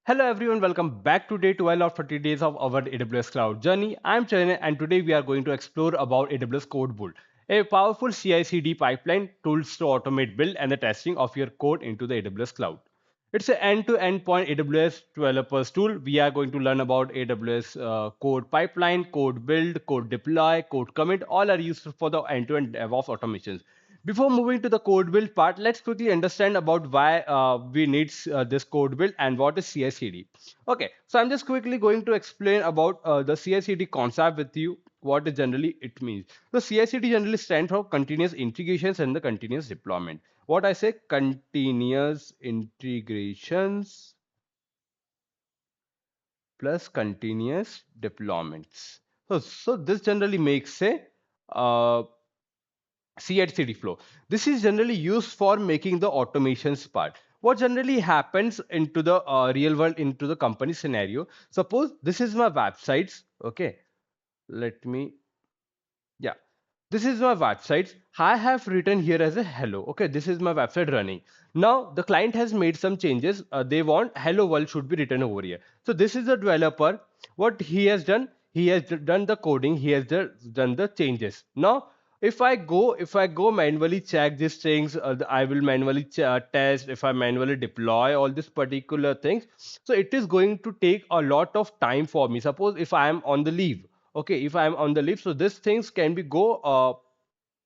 Hello everyone, welcome back to day 12 of 30 days of our AWS cloud journey. I'm Chayan and today we are going to explore about AWS CodeBuild, a powerful CI/CD pipeline tools to automate build and the testing of your code into the AWS cloud. It's an end-to-end point AWS developers tool. We are going to learn about AWS code pipeline, code build, code deploy, code commit. All are used for the end-to-end DevOps automations. Before moving to the code build part, let's quickly understand about why we need this code build and what is CI/CD. Okay, so I'm just quickly going to explain about the CI/CD concept with you. What is generally it means. The CI/CD generally stands for continuous integrations and the continuous deployment. What I say, continuous integrations plus continuous deployments. So this generally makes a uh, CI/CD flow. This is generally used for making the automations part. What generally happens into the real world, into the company scenario. Suppose this is my websites. Okay, let me, yeah. This is my website. I have written here as a hello. Okay, this is my website running. Now the client has made some changes. They want hello world should be written over here. So this is the developer. What he has done, he has done the coding. He has done the changes. Now if I go manually check these things, I will manually test. If I manually deploy all these particular things, so it is going to take a lot of time for me. Suppose if I am on the leave, okay, if I am on the leave, so these things can be go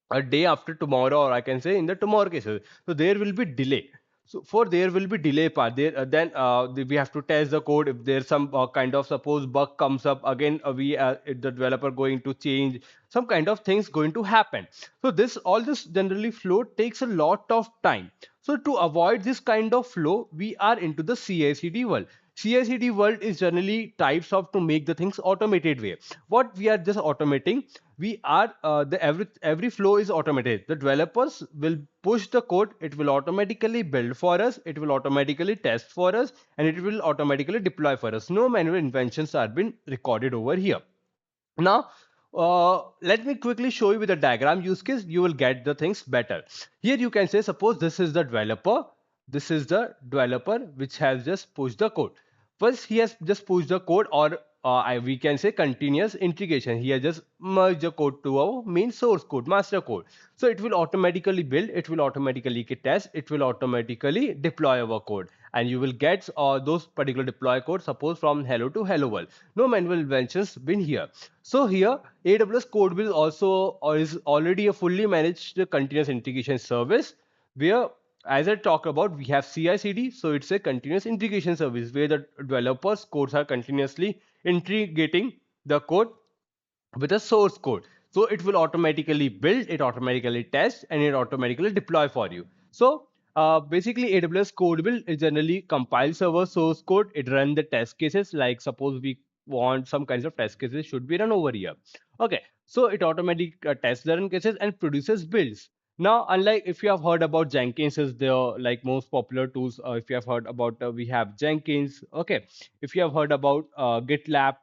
a day after tomorrow, or I can say in the tomorrow cases, so there will be delay. So for there will be delay part there, then we have to test the code. If there's some kind of suppose bug comes up again, the developer going to change some kind of things going to happen. So this all this generally flow takes a lot of time. So to avoid this kind of flow, we are into the CI/CD world. CI/CD world is generally types of to make the things automated way. What we are just automating, we are the every flow is automated. The developers will push the code, it will automatically build for us, it will automatically test for us, and it will automatically deploy for us. No manual inventions are been recorded over here. Now let me quickly show you with a diagram use case. You will get the things better. Here you can say, suppose this is the developer, this is the developer which has just pushed the code. First he has just pushed the code, or we can say continuous integration. He has just merged the code to our main source code, master code. So it will automatically build, it will automatically test, it will automatically deploy our code, and you will get those particular deploy code, suppose from hello to hello world. No manual inventions been here. So here AWS CodeBuild also is already a fully managed continuous integration service, where, as I talked about, we have CI/CD. So it's a continuous integration service where the developers codes are continuously integrating the code with a source code. So it will automatically build, it automatically test, and it automatically deploy for you. So basically AWS CodeBuild is generally compiles our source code. It run the test cases. Like suppose we want some kinds of test cases should be run over here. Okay, so it automatically tests the run cases and produces builds. Now, unlike if you have heard about Jenkins is the like most popular tools, if you have heard about we have Jenkins. Okay, if you have heard about GitLab.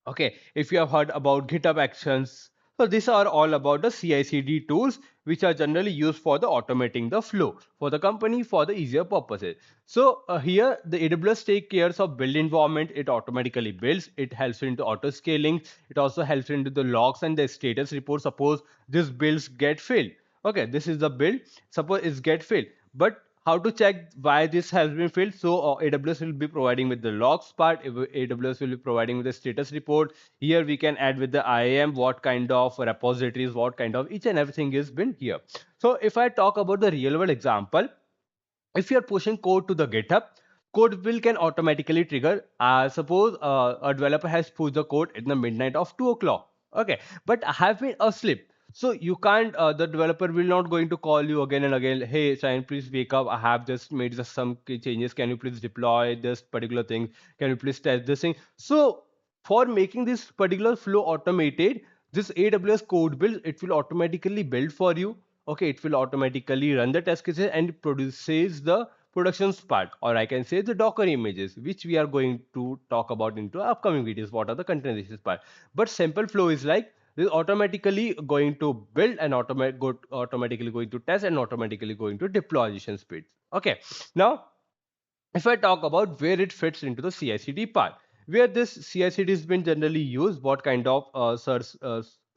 Okay, if you have heard about GitHub Actions, so these are all about the CI/CD tools which are generally used for the automating the flow for the company for the easier purposes. So here the AWS take cares of build environment. It automatically builds. It helps into auto scaling. It also helps into the logs and the status report. Suppose this builds get failed. Okay, this is the build. Suppose it's get failed, but how to check why this has been failed? So AWS will be providing with the logs part. AWS will be providing with the status report. Here we can add with the IAM what kind of repositories, what kind of each and everything is been here. So if I talk about the real world example, if you are pushing code to the GitHub, code will can automatically trigger. Suppose a developer has pushed the code in the midnight of 2 o'clock. Okay, but I have been asleep. So you can't. The developer will not going to call you again and again. Hey, Chayan, please wake up. I have just made just some changes. Can you please deploy this particular thing? Can you please test this thing? So for making this particular flow automated, this AWS code build, it will automatically build for you. Okay, it will automatically run the test cases and produces the productions part, or I can say the Docker images, which we are going to talk about into upcoming videos. What are the containerization part? But simple flow is like this automatically going to build and automatically going to test and automatically going to deploy speeds. Okay, now If I talk about where it fits into the CI/CD part, where this CI/CD has been generally used, what kind of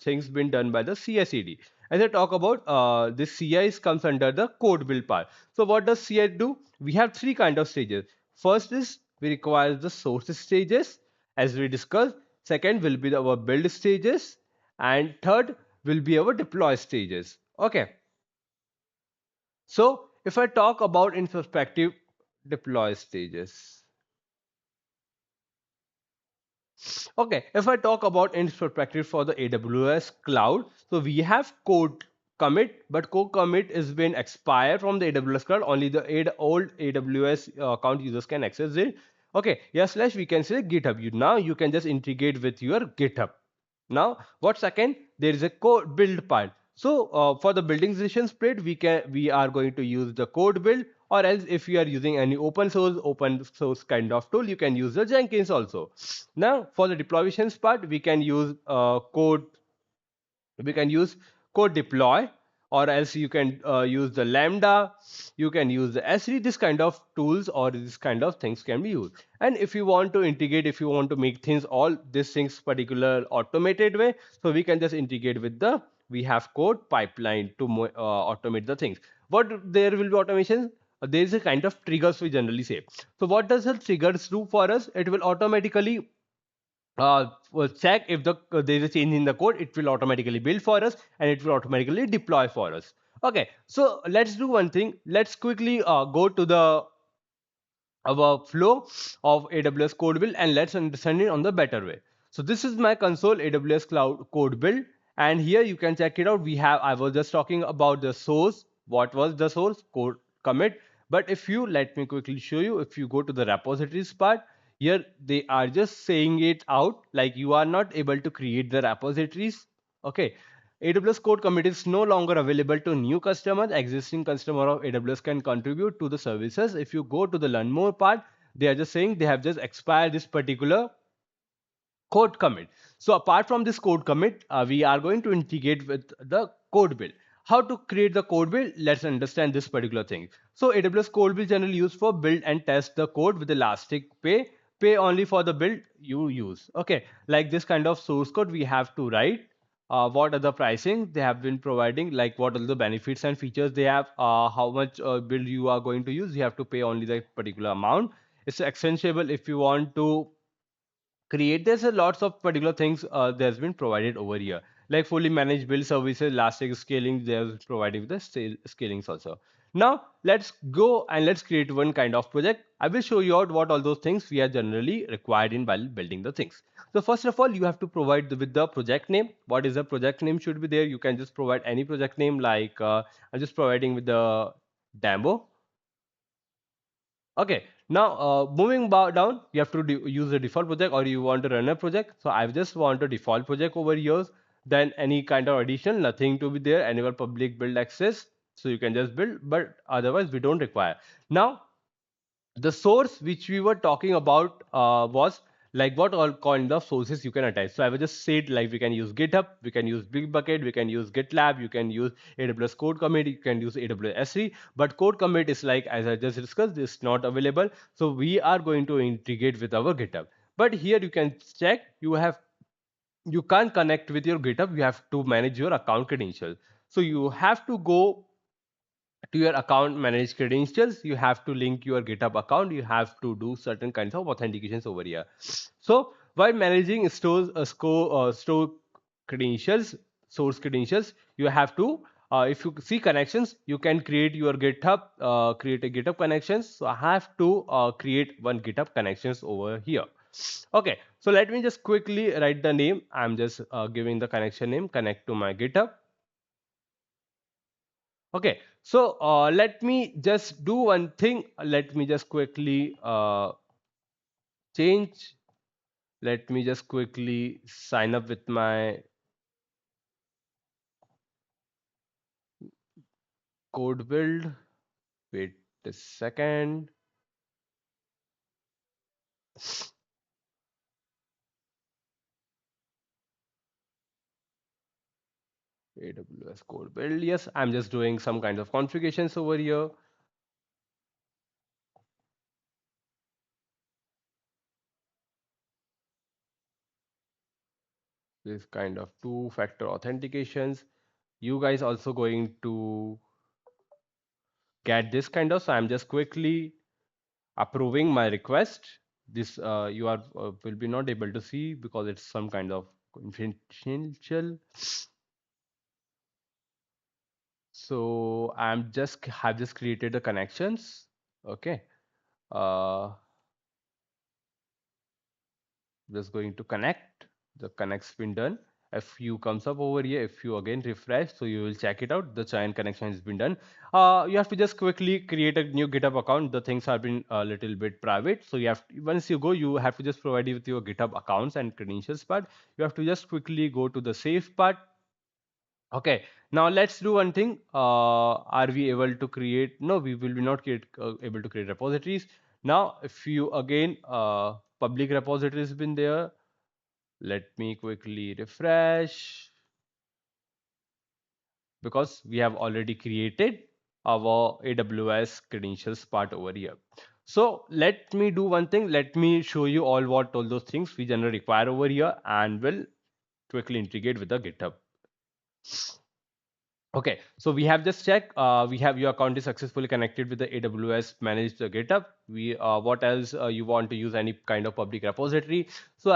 things been done by the CI/CD. As I talk about this CI comes under the code build part. So what does CI do? We have three kind of stages. First is we require the source stages, as we discussed. Second will be our build stages, and third will be our deploy stages. Okay. So if I talk about in perspective deploy stages. Okay, if I talk about in perspective for the AWS cloud, so we have code commit, but code commit is been expired from the AWS cloud. Only the old AWS account users can access it. Okay, yes, slash we can say GitHub. Now you can just integrate with your GitHub. Now, what second? There is a code build part. So for the building session spread, we are going to use the code build, or else if you are using any open source kind of tool, you can use the Jenkins also. Now, for the deployment part, we can use code deploy, or else you can use the lambda, you can use the sre. This kind of tools or this kind of things can be used. And if you want to integrate, if you want to make things all these things particular automated way, so we can just integrate with the we have code pipeline to automate the things. What there will be automation, there is a kind of triggers we generally say. So what does the triggers do for us? It will automatically will check if there is a change in the code. It will automatically build for us, and it will automatically deploy for us. Okay, so let's do one thing. Let's quickly go to the our flow of AWS code build, and let's understand it on the better way. So this is my console AWS cloud code build, and here you can check it out. I was just talking about the source. What was the source? Code commit. But if you let me quickly show you, if you go to the repositories part, here they are just saying it out like you are not able to create the repositories. Okay, AWS code commit is no longer available to new customers. Existing customer of AWS can contribute to the services. If you go to the learn more part, they are just saying they have just expired this particular code commit. So apart from this code commit, we are going to integrate with the code build. How to create the code build? Let's understand this particular thing. So AWS code build generally used for build and test the code with elastic pay only for the build you use. Okay, like this kind of source code we have to write. What are the pricing they have been providing, like what are the benefits and features they have, how much build you are going to use, you have to pay only that particular amount. It's extensible if you want to create. There's a lots of particular things that's been provided over here, like fully managed build services, elastic scaling. They're providing the scalings also. Now let's go and let's create one kind of project. I will show you out what all those things we are generally required in while building the things. So first of all, you have to provide with the project name. What is the project name should be there. You can just provide any project name, like I'm just providing with the demo. Okay, now down, you have to use the default project, or you want to run a project. So I just want a default project over here. Then any kind of addition, nothing to be there, enable public build access. So you can just build, but otherwise we don't require. Now the source which we were talking about was like what all kind of sources you can attach. So I will just say it like we can use GitHub, we can use Bitbucket, we can use GitLab, you can use AWS Code Commit, you can use AWS S3. But Code Commit is like as I just discussed, is not available. So we are going to integrate with our GitHub. But here you can check you can't connect with your GitHub. You have to manage your account credentials. So you have to go to your account manage credentials. You have to link your GitHub account. You have to do certain kinds of authentications over here. So while managing store credentials, source credentials, you have to if you see connections, you can create your GitHub, create a GitHub connections. So I have to create one GitHub connections over here. Okay, so let me just quickly write the name. I'm just giving the connection name, connect to my GitHub. Okay, so let me just do one thing. Let me just quickly change. Let me just quickly sign up with my code build. Wait a second. AWS code build. Yes, I'm just doing some kind of configurations over here. this kind of two-factor authentications. You guys also going to get this kind of, so I'm just quickly approving my request. This you are will be not able to see because it's some kind of confidential. So I'm just have just created the connections. Okay. Uh, just going to connect. The connect's been done. If you comes up over here, if you again refresh, so you will check it out. The Chayan connection has been done. You have to just quickly create a new GitHub account. The things have been a little bit private, so you have to, once you go, you have to just provide it with your GitHub accounts and credentials part. You have to just quickly go to the save part. Okay, now let's do one thing. Are we able to create? No, we will be not able to create repositories. Now, if you again public repositories been there, let me quickly refresh because we have already created our AWS credentials part over here. So let me do one thing. Let me show you all those things we generally require over here and will quickly integrate with the GitHub. Okay, so we have just checked. We have your account is successfully connected with the AWS managed GitHub. We what else you want to use any kind of public repository? So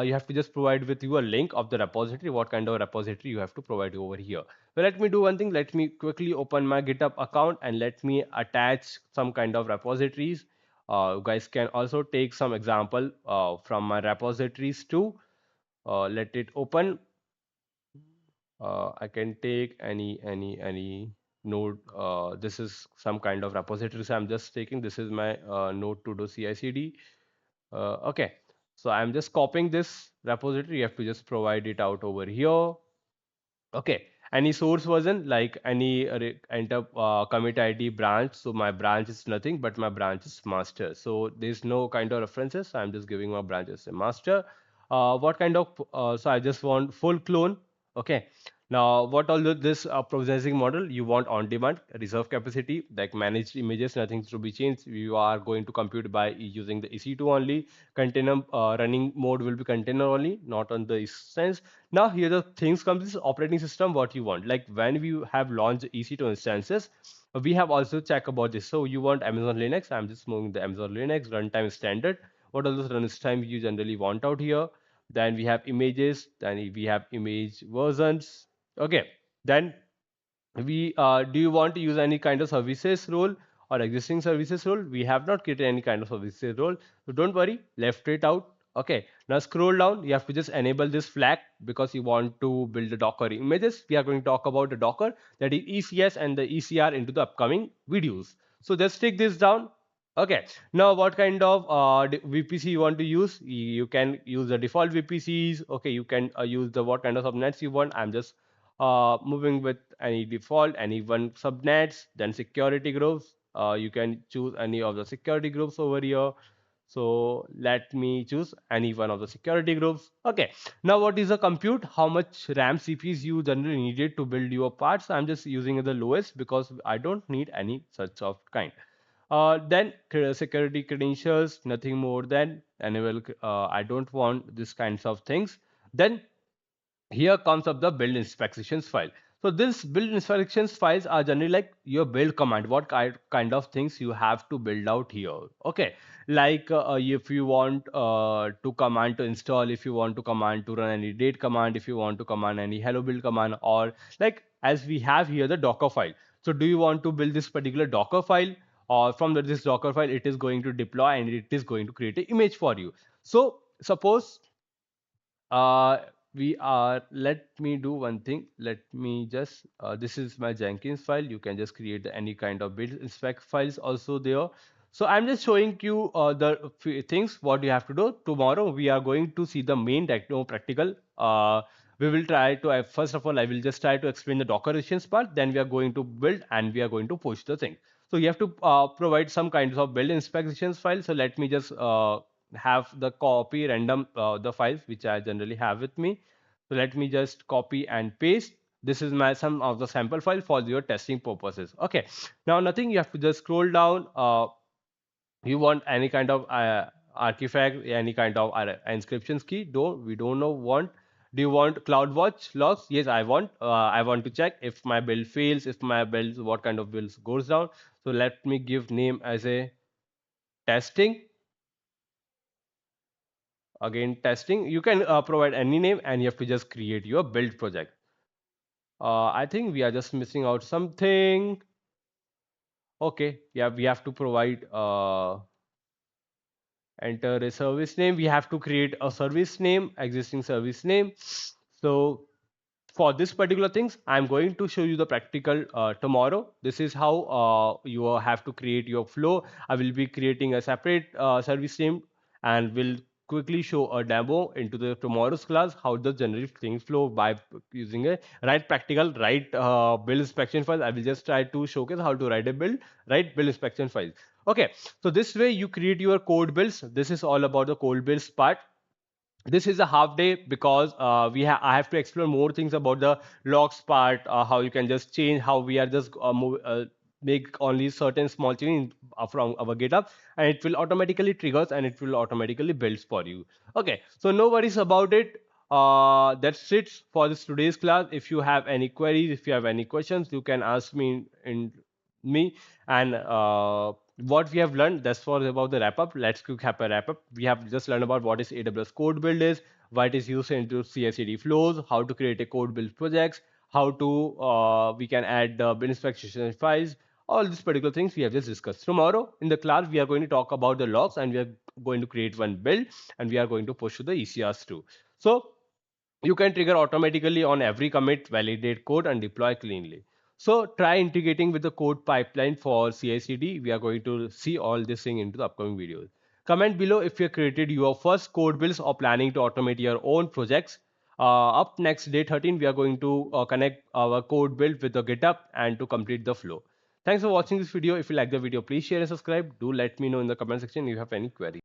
you have to just provide with you a link of the repository. What kind of repository you have to provide over here? So let me do one thing. Let me quickly open my GitHub account and let me attach some kind of repositories. You guys can also take some example from my repositories too. Let it open. I can take any node. This is some kind of repository. So I'm just taking. This is my node to do CI/CD. Okay, so I'm just copying this repository. You have to just provide it out over here. Okay, any source version like any enter commit ID branch. So my branch is nothing, but my branch is master. So there's no kind of references. So I'm just giving my branch as a master. What kind of so I just want full clone. Okay. Now, what all this processing model you want on demand, reserve capacity, like managed images, nothing to be changed. You are going to compute by using the EC2 only. Container running mode will be container only, not on the instance. Now here the things comes this operating system what you want. Like when we have launched EC2 instances, we have also checked about this. So you want Amazon Linux. I'm just moving the Amazon Linux runtime standard. What are those runtime you generally want out here? Then we have images. Then we have image versions. Okay. Then we do you want to use any kind of services role or existing services role? We have not created any kind of services role, so don't worry, left it out. Okay, now scroll down. You have to just enable this flag because you want to build the Docker images. We are going to talk about the Docker, that is ECS and the ECR into the upcoming videos. So just take this down. Okay, now what kind of VPC you want to use? You can use the default VPCs. Okay, you can use the what kind of subnets you want. I'm just moving with any default, any one subnets, then security groups. You can choose any of the security groups over here. So let me choose any one of the security groups. Okay. Now what is the compute? How much RAM CPUs you generally needed to build your parts? I'm just using the lowest because I don't need any such of kind. Then security credentials, nothing more than enable. I don't want this kinds of things. Then here comes up the build inspections file. So this build inspections files are generally like your build command. What kind of things you have to build out here? Okay, like if you want to command to install, if you want to command to run any date command, if you want to command any hello build command, or like as we have here the Docker file. So do you want to build this particular Docker file? Or from this Docker file, it is going to deploy and it is going to create an image for you. So suppose uh we are let me do one thing. Let me just this is my Jenkins file. You can just create any kind of build spec files also there. So I'm just showing you the things what you have to do. Tomorrow we are going to see the main techno practical. We will try to first of all I will just try to explain the dockerization part, then we are going to build and we are going to push the thing. So you have to provide some kinds of build inspections file. So let me just have the copy random the files which I generally have with me. So let me just copy and paste. This is my some of the sample file for your testing purposes. Okay. Now nothing. You have to just scroll down. You want any kind of artifact, any kind of inscriptions key. Don't we don't know want. Do you want CloudWatch logs? Yes, I want. I want to check if my build fails, if my build, what kind of builds goes down. So let me give name as a testing. Again, testing. You can provide any name, and you have to just create your build project. I think we are just missing out something. Okay, yeah, we have to provide enter a service name. We have to create a service name, existing service name. So for this particular things, I'm going to show you the practical tomorrow. This is how you have to create your flow. I will be creating a separate service name, and will quickly show a demo into the tomorrow's class how the generate things flow by using a write practical write build inspection file. I will just try to showcase how to write a build, write build inspection file. Okay, so this way you create your code builds. This is all about the code builds part. This is a half day because I have to explore more things about the logs part, how you can just change, how we are just make only certain small change from our GitHub, and it will automatically triggers and it will automatically builds for you. Okay, so no worries about it. That's it for this today's class. If you have any queries, if you have any questions, you can ask me in me. And what we have learned, that's for about the wrap up. Let's quick have a wrap up. We have just learned about what is AWS code build is, why it is used into CI/CD flows, how to create a code build projects, how to we can add the bin inspection files. All these particular things we have just discussed. Tomorrow in the class we are going to talk about the logs, and we are going to create one build, and we are going to push to the ECRs too. So you can trigger automatically on every commit, validate code, and deploy cleanly. So try integrating with the code pipeline for CI/CD. We are going to see all this thing into the upcoming videos. Comment below if you have created your first code builds or planning to automate your own projects. Up next, day 13, we are going to connect our code build with the GitHub and to complete the flow. Thanks for watching this video. If you like the video, please share and subscribe. Do let me know in the comment section if you have any queries.